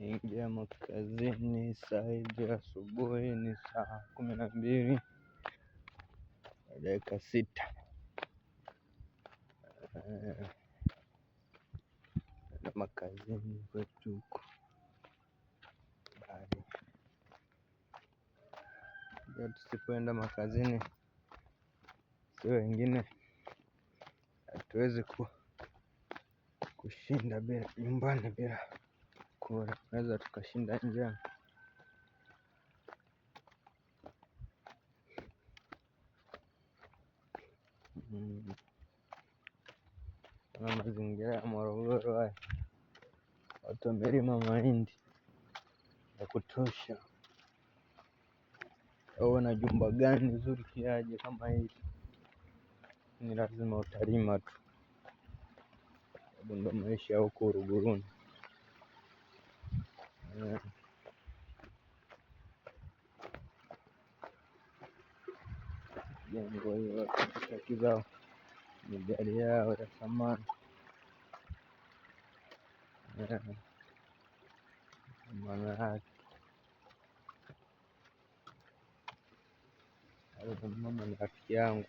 Naingia makazini saa hizi asubuhi ni saa 12 na dakika 6. Na makazini kwetu huku bado tusipoenda makazini si wengine hatuwezi kushinda bila nyumbani bila kula, tunaweza tukashinda njaa. Na mazingira ya Morogoro haya, watu wamelima mahindi ya kutosha. Au na jumba gani zuri kiaje kama hili, ni lazima utalima tu, ndo maisha huku Uruguruni. Jengo hilo haki zao ni gari yao ya thamani. Maana yake mama ni rafiki yangu,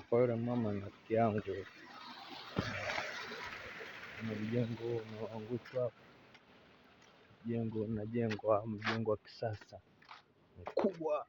kwa yule mama ni rafiki yangu. Na mjengo unaoangushwa, mjengo wa kisasa mkubwa.